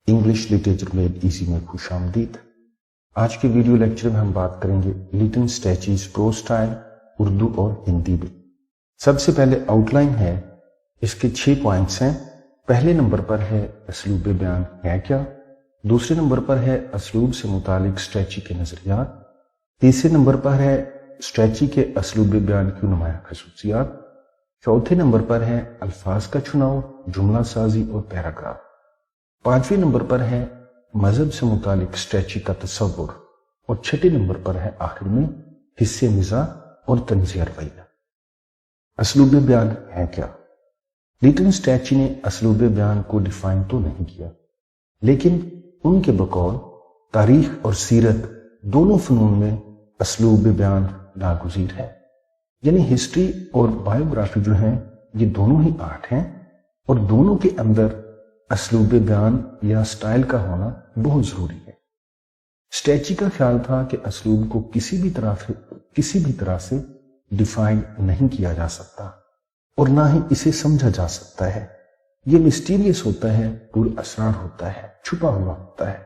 English literature made easy میں خوش آمدید۔ آج کے ویڈیو لیکچر میں ہم بات کریں گے لیٹن اسٹیچیز پروز سٹائل اردو اور ہندی میں۔ سب سے پہلے آؤٹ لائن ہے، اس کے 6 پوائنٹس ہیں۔ پہلے نمبر پر ہے اسلوب بیان ہے کیا، دوسرے نمبر پر ہے اسلوب سے متعلق اسٹریچی کے نظریات، تیسرے نمبر پر ہے اسٹریچی کے اسلوب بیان کی نمایاں خصوصیات، چوتھے نمبر پر ہے الفاظ کا چناؤ، جملہ سازی اور پیراگراف، پانچویں نمبر پر ہے مذہب سے متعلق اسٹریچی کا تصور، اور چھٹے نمبر پر ہے آخر میں حصے مزاح اور طنزیہ رویہ۔ اسلوب بیان ہے کیا؟ لیٹن اسٹریچی نے اسلوب بیان کو ڈیفائن تو نہیں کیا، لیکن ان کے بقول تاریخ اور سیرت دونوں فنون میں اسلوب بیان ناگزیر ہے۔ یعنی ہسٹری اور بائیوگرافی جو ہیں یہ دونوں ہی آرٹ ہیں، اور دونوں کے اندر اسلوب بیان یا سٹائل کا ہونا بہت ضروری ہے۔ اسٹریچی کا خیال تھا کہ اسلوب کو کسی بھی طرح سے ڈیفائن نہیں کیا جا سکتا اور نہ ہی اسے سمجھا جا سکتا ہے۔ یہ مسٹیریس ہوتا ہے، پر اسرار ہوتا ہے، چھپا ہوا ہوتا ہے۔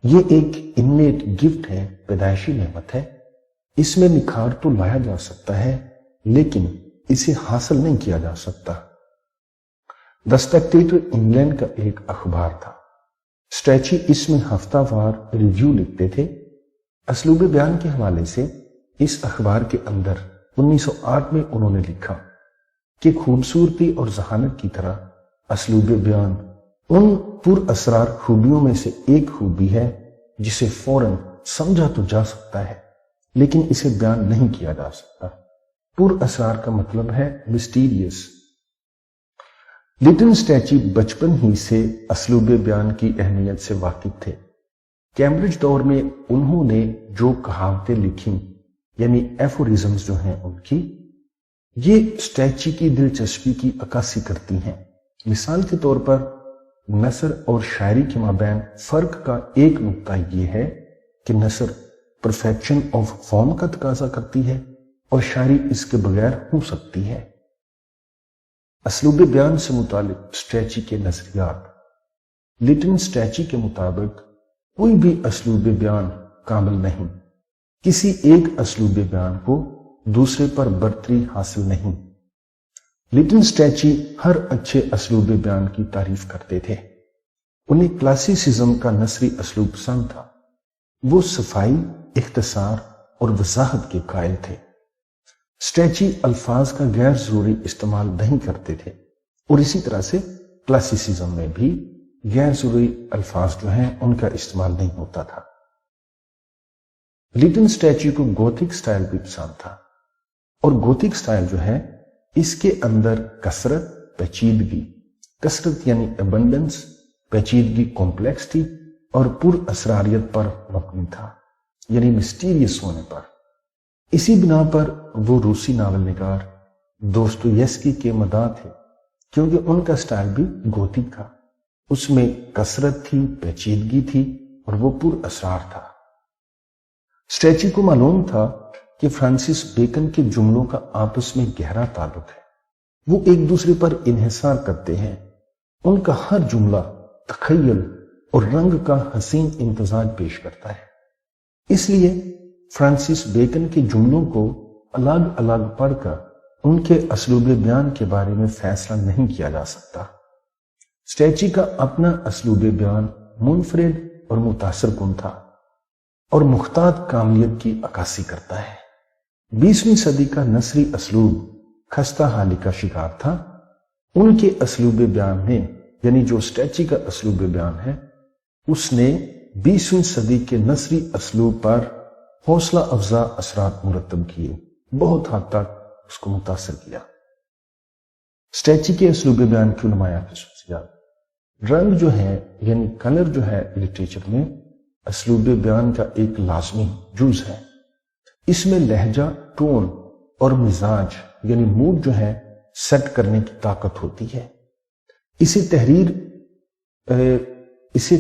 یہ ایک انیٹ گفٹ ہے، پیدائشی نعمت ہے۔ اس میں نکھار تو لایا جا سکتا ہے، لیکن اسے حاصل نہیں کیا جا سکتا۔ دی اسپیکٹیٹر انگلینڈ کا ایک اخبار تھا۔ اسٹریچی اس میں ہفتہ وار ریویو لکھتے تھے۔ اسلوب بیان کے حوالے سے اس اخبار کے اندر 1908 میں انہوں نے لکھا کہ خوبصورتی اور ذہانت کی طرح اسلوب بیان ان پر اسرار خوبیوں میں سے ایک خوبی ہے جسے فوراً سمجھا تو جا سکتا ہے، لیکن اسے بیان نہیں کیا جا سکتا۔ پر اسرار کا مطلب ہے مسٹیریس۔ لیٹن اسٹریچی بچپن ہی سے اسلوب بیان کی اہمیت سے واقف تھے۔ کیمبرج دور میں انہوں نے جو کہاوتیں لکھیں، یعنی ایفورزمز جو ہیں ان کی، یہ اسٹریچی کی دلچسپی کی عکاسی کرتی ہیں۔ مثال کے طور پر نثر اور شاعری کے مابین فرق کا ایک نقطہ یہ ہے کہ نثر پرفیکشن آف فارم کا تقاضا کرتی ہے اور شاعری اس کے بغیر ہو سکتی ہے۔ اسلوب بیان سے متعلق اسٹریچی کے نظریات۔ لیٹن اسٹریچی کے مطابق کوئی بھی اسلوب بیان کامل نہیں، کسی ایک اسلوب بیان کو دوسرے پر برتری حاصل نہیں۔ لیٹن اسٹریچی ہر اچھے اسلوب بیان کی تعریف کرتے تھے۔ انہیں کلاسیسزم کا نثری اسلوب پسند تھا۔ وہ صفائی، اختصار اور وضاحت کے قائل تھے۔ اسٹریچی الفاظ کا غیر ضروری استعمال نہیں کرتے تھے، اور اسی طرح سے کلاسیسزم میں بھی غیر ضروری الفاظ جو ہیں ان کا استعمال نہیں ہوتا تھا۔ لیٹن اسٹریچی کو گوتھک سٹائل بھی پسند تھا، اور گوتھک سٹائل جو ہے اس کے اندر کثرت، پیچیدگی، کثرت یعنی ابنڈنس، پیچیدگی کمپلیکسٹی اور پر اسراریت پر مبنی تھا، یعنی مسٹیریس ہونے پر۔ اسی بنا پر وہ روسی ناول نگار دوستویفسکی کے مداح تھے، کیونکہ ان کا سٹائل بھی گوتھک تھا۔ اس میں کثرت تھی، پیچیدگی تھی، اور وہ پر اسرار تھا۔ اسٹریچی کو معلوم تھا کہ فرانسس بیکن کے جملوں کا آپس میں گہرا تعلق ہے، وہ ایک دوسرے پر انحصار کرتے ہیں۔ ان کا ہر جملہ تخیل اور رنگ کا حسین امتزاج پیش کرتا ہے۔ اس لیے فرانسس بیکن کے جملوں کو الگ الگ پڑھ کر ان کے اسلوب بیان کے بارے میں فیصلہ نہیں کیا جا سکتا۔ اسٹریچی کا اپنا اسلوب بیان منفرد اور متاثر کن تھا، اور مختات کاملیت کی عکاسی کرتا ہے۔ 20ویں صدی کا نثری اسلوب خستہ حالی کا شکار تھا۔ ان کے اسلوب بیان نے، یعنی جو اسٹریچی کا اسلوب بیان ہے، اس نے 20ویں صدی کے نثری اسلوب پر حوصلہ افزا اثرات مرتب کیے، بہت حد تک اس کو متاثر کیا۔ اسٹریچی کے اسلوب بیان کی نمایاں خصوصیات۔ رنگ جو ہے یعنی کلر جو ہے لٹریچر میں اسلوب بیان کا ایک لازمی جز ہے۔ اس میں لہجہ، ٹون اور مزاج یعنی موڈ جو ہے سیٹ کرنے کی طاقت ہوتی ہے۔ اسے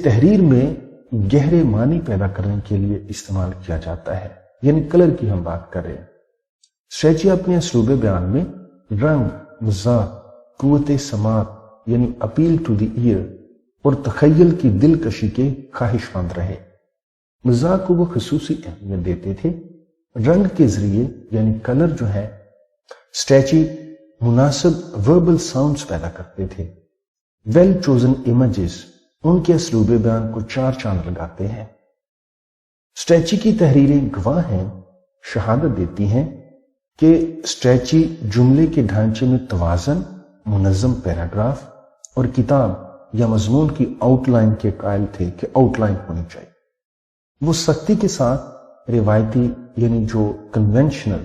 تحریر میں گہرے معنی پیدا کرنے کے لیے استعمال کیا جاتا ہے، یعنی کلر کی ہم بات کر رہے ہیں۔ اسٹریچی اپنے اسلوب بیان میں رنگ، مزاح، قوت سماعت یعنی اپیل ٹو دی ایئر اور تخیل کی دلکشی کے خواہشمند رہے۔ مزاح کو وہ خصوصی اہمیت دیتے تھے۔ رنگ کے ذریعے یعنی کلر جو ہے اسٹیچی مناسب وربل ساؤنڈز پیدا کرتے تھے۔ ویل چوزن امیجز ان کے اسلوب بیان کو چار چاند لگاتے ہیں۔ اسٹیچی کی تحریریں گواہ ہیں، شہادت دیتی ہیں کہ اسٹیچی جملے کے ڈھانچے میں توازن، منظم پیراگراف اور کتاب یا مضمون کی آؤٹ لائن کے قائل تھے کہ آؤٹ لائن ہونی چاہیے۔ وہ سختی کے ساتھ روایتی یعنی جو کنونشنل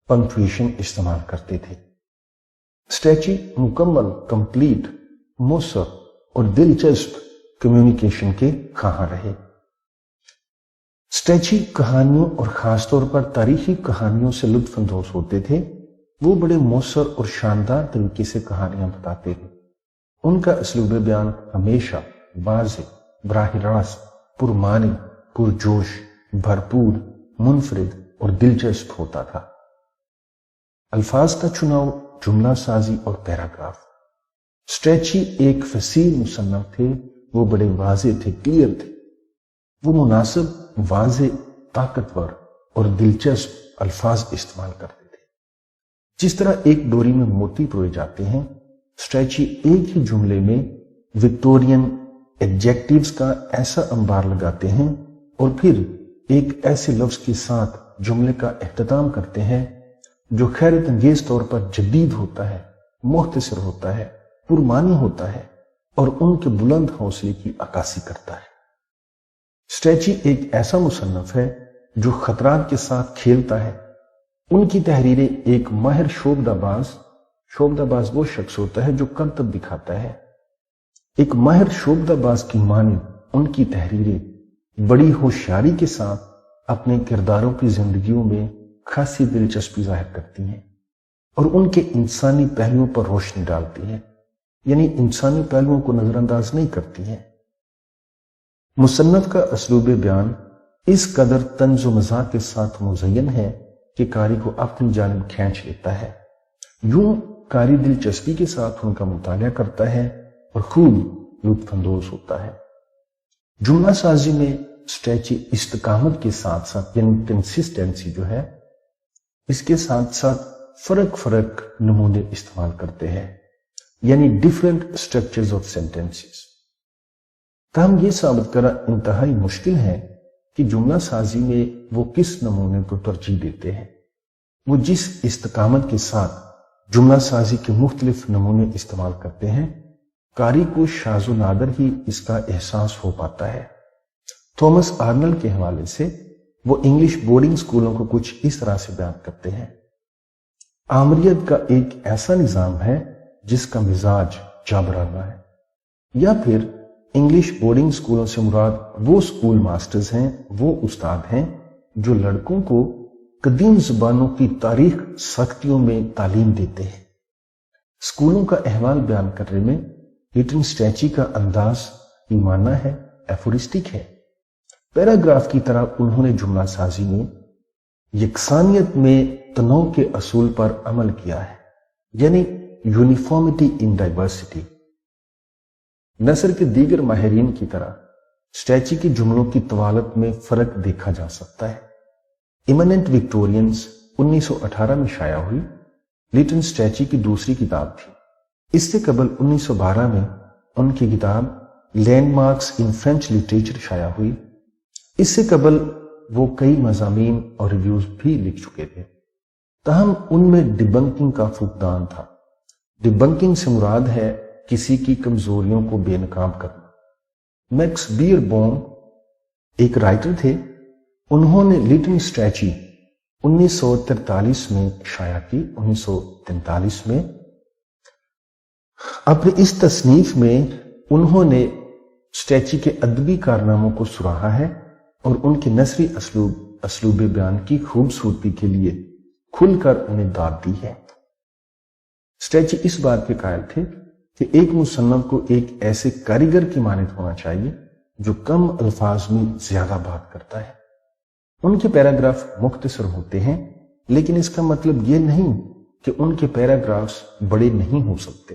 پنکچویشن استعمال کرتے تھے۔ اسٹیچی مکمل، کمپلیٹ، مؤثر اور دلچسپ کمیونیکیشن کے خواہاں رہے۔ اسٹیچی کہانیوں اور خاص طور پر تاریخی کہانیوں سے لطف اندوز ہوتے تھے۔ وہ بڑے مؤثر اور شاندار طریقے سے کہانیاں بتاتے تھے۔ ان کا اسلوب بیان ہمیشہ واضح، براہ راست، پرمعنی، پرجوش، بھرپور، منفرد اور دلچسپ ہوتا تھا۔ الفاظ کا چناؤ، جملہ سازی اور پیراگراف۔ اسٹیچی ایک فصیح مصنف تھے۔ وہ بڑے واضح تھے، کلیئر تھے۔ وہ مناسب، واضح، طاقتور اور دلچسپ الفاظ استعمال کرتے تھے۔ جس طرح ایک ڈوری میں موتی پروئے جاتے ہیں، اسٹیچی ایک ہی جملے میں وکٹورین ایڈجیکٹیوز کا ایسا انبار لگاتے ہیں اور پھر ایک ایسے لفظ کے ساتھ جملے کا اختتام کرتے ہیں جو حیرت انگیز طور پر جدید ہوتا ہے، مختصر ہوتا ہے، پرمعنی ہوتا ہے اور ان کے بلند حوصلے کی عکاسی کرتا ہے۔ اسٹیچی ایک ایسا مصنف ہے جو خطرات کے ساتھ کھیلتا ہے۔ ان کی تحریریں ایک ماہر شعبدہ باز وہ شخص ہوتا ہے جو کرتب دکھاتا ہے۔ ایک ماہر شعبدہ باز کی مانند ان کی تحریریں بڑی ہوشیاری کے ساتھ اپنے کرداروں کی زندگیوں میں خاصی دلچسپی ظاہر کرتی ہیں اور ان کے انسانی پہلوؤں پر روشنی ڈالتی ہیں، یعنی انسانی پہلوؤں کو نظر انداز نہیں کرتی ہیں۔ مصنف کا اسلوب بیان اس قدر طنز و مزاح کے ساتھ مزین ہے کہ قاری کو اپنی جانب کھینچ لیتا ہے۔ یوں قاری دلچسپی کے ساتھ ان کا مطالعہ کرتا ہے اور خوب لطف اندوز ہوتا ہے۔ جملہ سازی میں اسٹیچی استقامت کے ساتھ ساتھ یعنی کنسسٹنسی جو ہے اس کے ساتھ ساتھ فرق نمونے استعمال کرتے ہیں، یعنی ڈیفرنٹ اسٹرکچرز آف سینٹینسز۔ تاہم یہ ثابت کرنا انتہائی مشکل ہے کہ جملہ سازی میں وہ کس نمونے کو ترجیح دیتے ہیں۔ وہ جس استقامت کے ساتھ جملہ سازی کے مختلف نمونے استعمال کرتے ہیں، قاری کو شاذ و نادر ہی اس کا احساس ہو پاتا ہے۔ تھامس آرنلڈ کے حوالے سے وہ انگلش بورڈنگ اسکولوں کو کچھ اس طرح سے بیان کرتے ہیں: آمریت کا ایک ایسا نظام ہے جس کا مزاج جابرانہ ہے، یا پھر انگلش بورڈنگ اسکولوں سے مراد وہ اسکول ماسٹرز ہیں، وہ استاد ہیں جو لڑکوں کو قدیم زبانوں کی تاریخ سختیوں میں تعلیم دیتے ہیں۔ اسکولوں کا احوال بیان کرنے میں لیٹن اسٹیچی کا انداز ایمانہ ہے، ایفورسٹک ہے۔ پیراگراف کی طرح انہوں نے جملہ سازی میں یکسانیت میں تنوع کے اصول پر عمل کیا ہے، یعنی یونیفارمٹی ان ڈائیورسٹی۔ نثر کے دیگر ماہرین کی طرح اسٹیچی کے جملوں کی طوالت میں فرق دیکھا جا سکتا ہے۔ ایمننٹ وکٹورینز 1918 میں شائع ہوئی، لیٹن اسٹیچی کی دوسری کتاب تھی۔ اس سے قبل 1912 میں ان کی کتاب landmarks in French literature شائع ہوئی۔ اس سے قبل وہ کئی مضامین اور ریویوز بھی لکھ چکے تھے، تاہم ان میں ڈیبنکنگ کا فقدان تھا۔ ڈیبنکنگ سے مراد ہے کسی کی کمزوریوں کو بے نقاب کرنا۔ میکس بیئر بوم ایک رائٹر تھے، انہوں نے لیٹن اسٹیچی 1943 میں شائع کی۔ 1943 میں اپنی اس تصنیف میں انہوں نے اسٹیچی کے ادبی کارناموں کو سراہا ہے اور ان کے نثری اسلوب بیان کی خوبصورتی کے لیے کھل کر انہیں داد دی ہے۔ اسٹیچی اس بات کے قائل تھے کہ ایک مصنف کو ایک ایسے کاریگر کی مانند ہونا چاہیے جو کم الفاظ میں زیادہ بات کرتا ہے۔ ان کے پیراگراف مختصر ہوتے ہیں، لیکن اس کا مطلب یہ نہیں کہ ان کے پیراگرافز بڑے نہیں ہو سکتے۔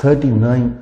39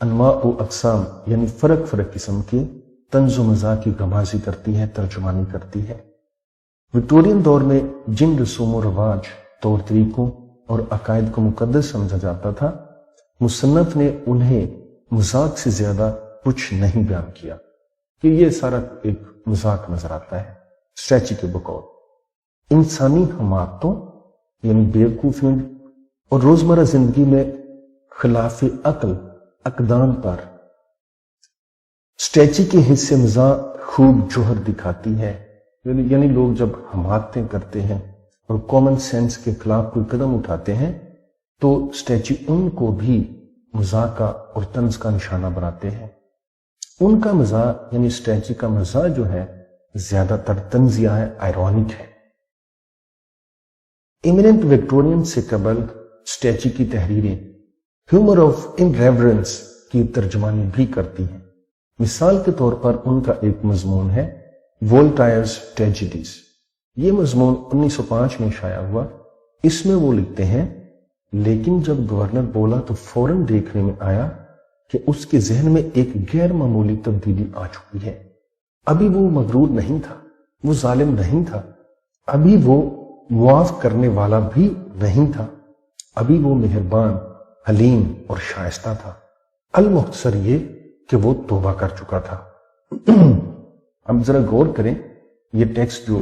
انواع و اقسام یعنی فرق فرق قسم کے طنز و مزاح کی غمازی کرتی ہے، ترجمانی کرتی ہے۔ وکٹورین دور میں جن رسوم و رواج، طور طریقوں اور عقائد کو مقدس سمجھا جاتا تھا، مصنف نے انہیں مذاق سے زیادہ کچھ نہیں بیان کیا کہ یہ سارا ایک مذاق نظر آتا ہے۔ اسٹریچی کے بقول انسانی حماقتوں یعنی بیوقوفیوں اور روزمرہ زندگی میں خلاف عقل اقدام پر اسٹریچی کے حصے مزاح خوب جوہر دکھاتی ہے۔ یعنی لوگ جب حماقتیں کرتے ہیں اور کامن سینس کے خلاف کوئی قدم اٹھاتے ہیں تو اسٹریچی ان کو بھی مزاح کا اور طنز کا نشانہ بناتے ہیں۔ ان کا مزاح یعنی اسٹریچی کا مزاح جو ہے زیادہ تر طنزیہ ہے، آئرونک ہے۔ ایمیننٹ وکٹورین سے قبل اسٹریچی کی تحریریں ہیومر آف انریورنس کی ترجمانی بھی کرتی ہیں۔ مثال کے طور پر ان کا ایک مضمون ہے وولٹائرز ٹریجڈیز۔ یہ مضمون 1905 میں شائع ہوا۔ اس میں وہ لکھتے ہیں، لیکن جب گورنر بولا تو فوراً دیکھنے میں آیا کہ اس کے ذہن میں ایک غیر معمولی تبدیلی آ چکی ہے۔ ابھی وہ مغرور نہیں تھا، وہ ظالم نہیں تھا، ابھی وہ معاف کرنے والا بھی نہیں تھا، ابھی وہ مہربان، حلیم اور شائستہ تھا۔ المختصر یہ کہ وہ توبہ کر چکا تھا۔ اب ذرا غور کریں، یہ ٹیکسٹ جو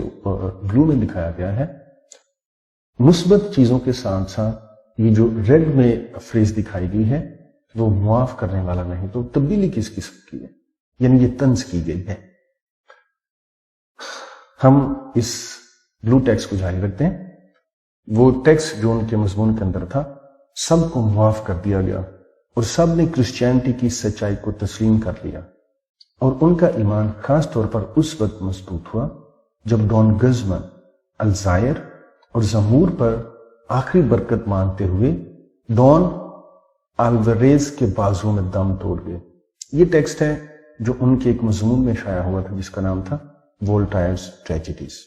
بلو میں دکھایا گیا ہے، مثبت چیزوں کے ساتھ ساتھ یہ جو ریڈ میں فریز دکھائی گئی ہے وہ معاف کرنے والا نہیں، تو تبدیلی کس قسم کی ہے؟ یعنی یہ طنز کی گئی ہے۔ ہم اس بلو ٹیکسٹ کو جاری رکھتے ہیں۔ وہ ٹیکسٹ جو ان کے مضمون کے اندر تھا، سب کو معاف کر دیا گیا اور سب نے کرسچینٹی کی سچائی کو تسلیم کر لیا، اور ان کا ایمان خاص طور پر اس وقت مضبوط ہوا جب ڈان گزمن، الزائر اور زمور پر آخری برکت مانگتے ہوئے ڈان الواریز کے بازو میں دم توڑ گئے۔ یہ ٹیکسٹ ہے جو ان کے ایک مضمون میں شائع ہوا تھا جس کا نام تھا وولٹائرز ٹریجڈیز۔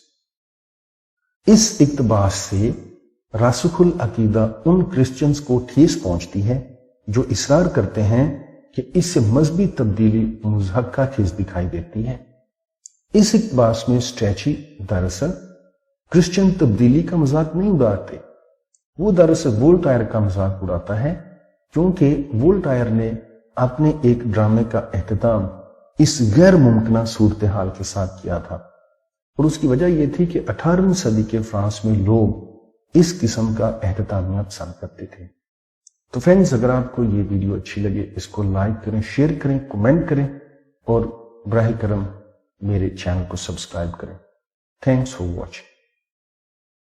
اس اقتباس سے راسخ العقیدہ ان کرسچنز کو ٹھیس پہنچتی ہے جو اصرار کرتے ہیں کہ اس سے مذہبی تبدیلی مضحکہ خیز دکھائی دیتی ہے۔ اس اقتباس میں اسٹریچی دراصل کرسچن تبدیلی کا مذاق نہیں اڑاتے، وہ دراصل وولٹائر کا مذاق اڑاتا ہے، کیونکہ وولٹائر نے اپنے ایک ڈرامے کا اختتام اس غیر ممکنہ صورتحال کے ساتھ کیا تھا، اور اس کی وجہ یہ تھی کہ 18ویں صدی کے فرانس میں لوگ اس قسم کا اختتامیہ پسند کرتے تھے۔ تو فرینڈز، اگر آپ کو یہ ویڈیو اچھی لگے اس کو لائک کریں، شیئر کریں، کمنٹ کریں اور براہ کرم میرے چینل کو سبسکرائب کریں۔ Thanks for watching.